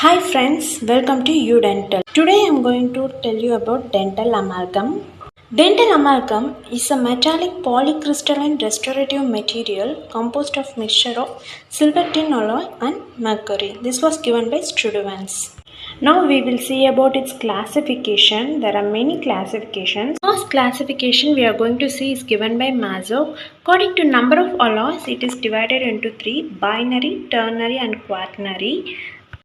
Hi friends, welcome to U Dental. Today I am going to tell you about dental amalgam. Dental amalgam is a metallic polycrystalline restorative material composed of mixture of silver tin alloy and mercury. This was given by Strudevans. Now we will see about its classification. There are many classifications. First classification we are going to see is given by Mazur. According to number of alloys, it is divided into three: binary, ternary and quaternary.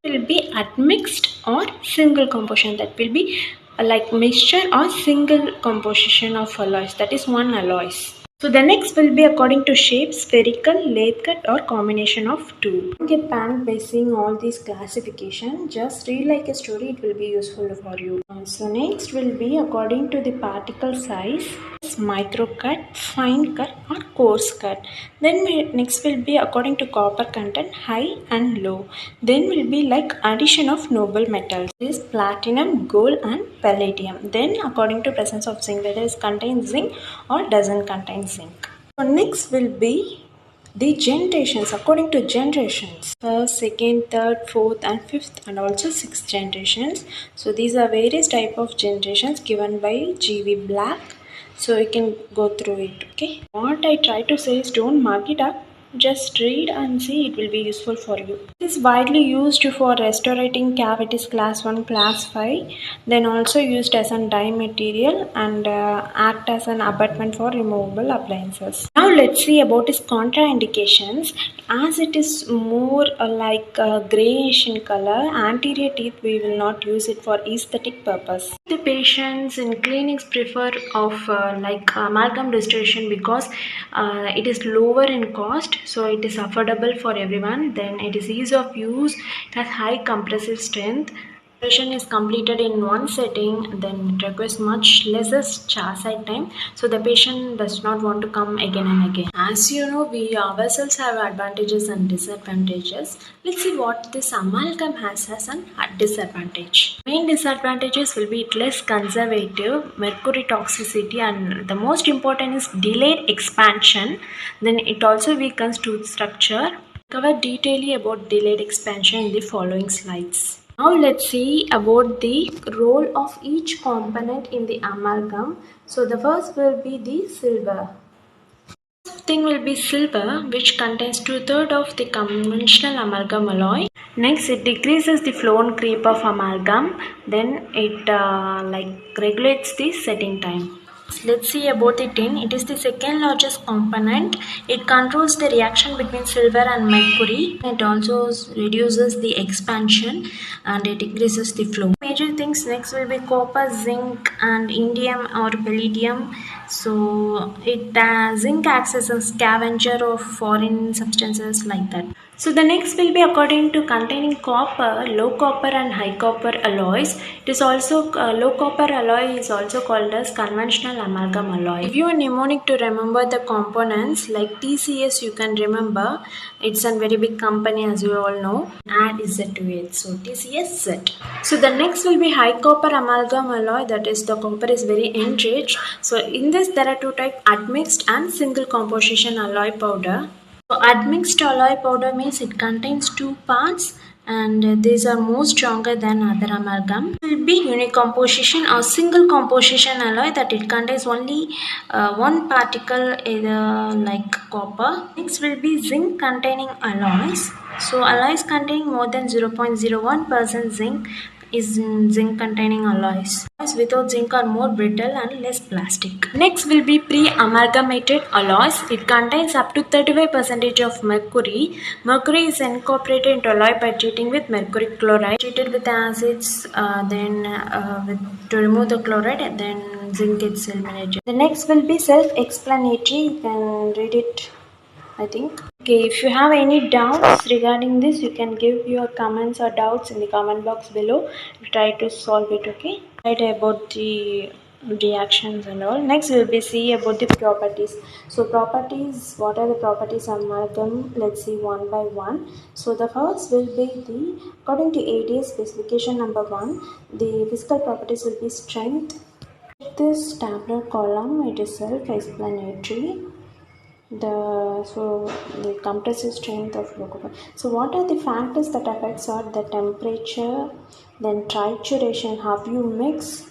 Will be admixed or single composition, that will be like mixture or single composition of alloys, that is one alloys. So the next will be according to shape: spherical, lathe cut or combination of two. Don't get panicked by seeing all these classification, just read like a story, it will be useful for you. So next will be according to the particle size: micro cut, fine cut or coarse cut. Then next will be according to copper content, high and low. Then will be like addition of noble metals, this platinum, gold and palladium. Then according to presence of zinc, whether it contains zinc or doesn't contain zinc. So next will be the generations according to generations: first, second, third, fourth and fifth and also sixth generations. So these are various type of generations given by G.V. Black. So you can go through it. Okay, what I try to say is don't mark it up, just read and see, it will be useful for you. It is widely used for restorating cavities class 1, class 5, then also used as a dye material and act as an abutment for removable appliances. Now let's see about its contraindications. As it is more like grayish in color, anterior teeth we will not use it for aesthetic purpose. The patients in clinics prefer of like amalgam restoration because it is lower in cost, so it is affordable for everyone. Then it is ease of use, it has high compressive strength. Operation is completed in one setting, then it requires much lesser chairside time, so the patient does not want to come again and again. As you know, we ourselves have advantages and disadvantages. Let's see what this amalgam has as an disadvantage. Main disadvantages will be it less conservative, mercury toxicity, and the most important is delayed expansion. Then it also weakens tooth structure. Cover detailedly about delayed expansion in the following slides. Now let's see about the role of each component in the amalgam. So the first will be the silver. First thing will be silver, which contains 2/3 of the conventional amalgam alloy. Next, it decreases the flow and creep of amalgam. Then it regulates the setting time. Let's see about the tin. It is the second largest component. It controls the reaction between silver and mercury. It also reduces the expansion and it increases the flow. Major things next will be copper, zinc and indium or palladium. So zinc acts as a scavenger of foreign substances like that. So the next will be according to containing copper, low copper and high copper alloys. It is also low copper alloy is also called as conventional amalgam alloy. If you are mnemonic to remember the components like TCS, you can remember. It's a very big company as you all know. Add Z to it. So TCS Z. So the next will be high copper amalgam alloy, that is the copper is very enriched. So in this there are two types: admixed and single composition alloy powder. So admixed alloy powder means it contains two parts and these are more stronger than other amalgam. It will be unicomposition or single composition alloy, that it contains only one particle either like copper. Next will be zinc containing alloys. So alloys containing more than 0.01% zinc is zinc containing alloys. Alloys without zinc are more brittle and less plastic. Next will be pre-amalgamated alloys. It contains up to 35% of mercury. Mercury is incorporated into alloy by treating with mercury chloride. Treated with acids, to remove the chloride, and then zinc gets eliminated. The next will be self-explanatory. You can read it, I think. Okay, if you have any doubts regarding this, you can give your comments or doubts in the comment box below. We'll try to solve it. Okay, right about the reactions and all. Next we'll be see about the properties. So properties, what are the properties of amalgam? Let's see one by one. So the first will be according to ADA specification number 1, the physical properties will be strength. This tabular column, it is self-explanatory. the compressive strength of leucopar. So what are the factors that affects are the temperature, then trituration, how you mix,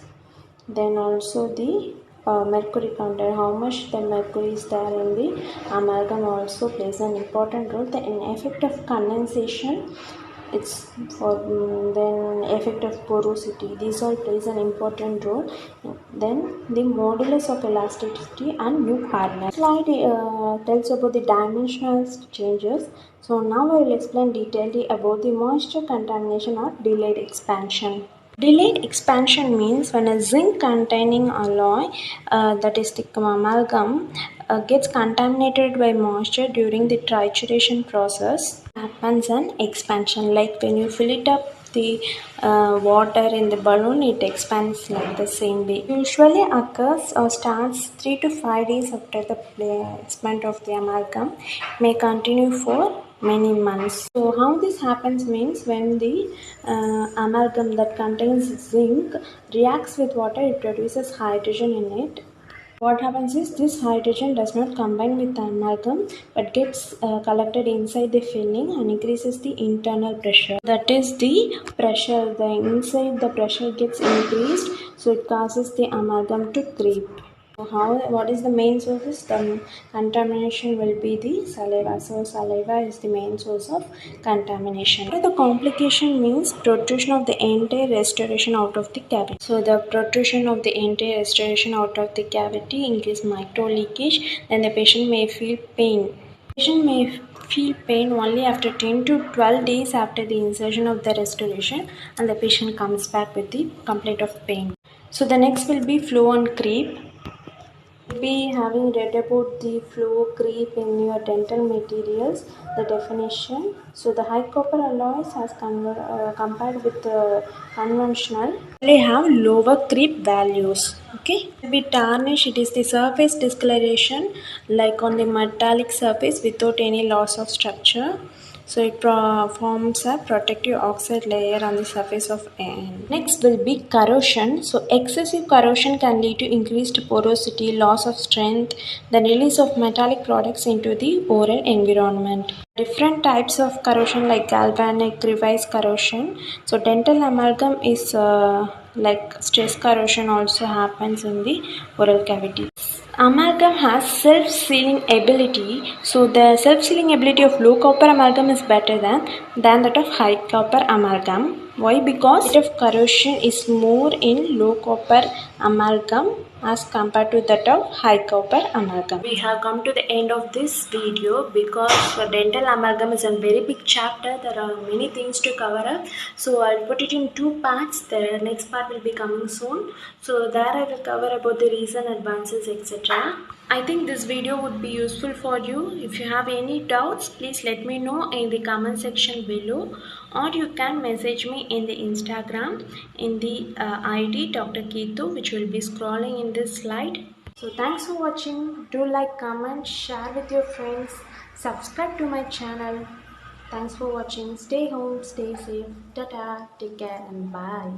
then also the mercury content, how much the mercury is there in the amalgam also plays an important role. The effect of condensation, it's for then effect of porosity, these all plays an important role. Then the modulus of elasticity and new hardness. Slide tells about the dimensional changes. So now I will explain detailedly about the moisture contamination or delayed expansion. Delayed expansion means when a zinc containing alloy, that is the amalgam, gets contaminated by moisture during the trituration process, happens an expansion. Like when you fill it up the water in the balloon, it expands like the same way. Usually occurs or starts 3 to 5 days after the placement of the amalgam. It may continue for many months. So how this happens means when the amalgam that contains zinc reacts with water, it produces hydrogen in it. What happens is this hydrogen does not combine with the amalgam but gets collected inside the filling and increases the internal pressure. That is the pressure, the inside the pressure gets increased, so it causes the amalgam to creep. So what is the main sources? The contamination will be the saliva. So saliva is the main source of contamination. The complication means protrusion of the entire restoration out of the cavity. So the protrusion of the entire restoration out of the cavity increase micro leakage, then the patient may feel pain. The patient may feel pain only after 10 to 12 days after the insertion of the restoration, and the patient comes back with the complaint of pain. So the next will be flow and creep. Be having read about the flow creep in your dental materials, the definition. So the high copper alloys as compared with the conventional, they have lower creep values. Okay, to be tarnish, it is the surface discoloration like on the metallic surface without any loss of structure. So it forms a protective oxide layer on the surface of an. Next will be corrosion. So excessive corrosion can lead to increased porosity, loss of strength, the release of metallic products into the oral environment. Different types of corrosion like galvanic, crevice corrosion. So dental amalgam is like stress corrosion also happens in the oral cavity. Amalgam has self-sealing ability, so the self-sealing ability of low copper amalgam is better than that of high copper amalgam. Why? Because the rate of corrosion is more in low copper amalgam as compared to that of high copper amalgam. We have come to the end of this video because dental amalgam is a very big chapter. There are many things to cover up. So I'll put it in two parts. The next part will be coming soon. So there I will cover about the recent advances, etc. I think this video would be useful for you. If you have any doubts, please let me know in the comment section below, or you can message me in the Instagram in the ID Dr. Keetu, which will be scrolling in this slide. So thanks for watching. Do like, comment, share with your friends, subscribe to my channel. Thanks for watching. Stay home, stay safe. Tata, take care and bye.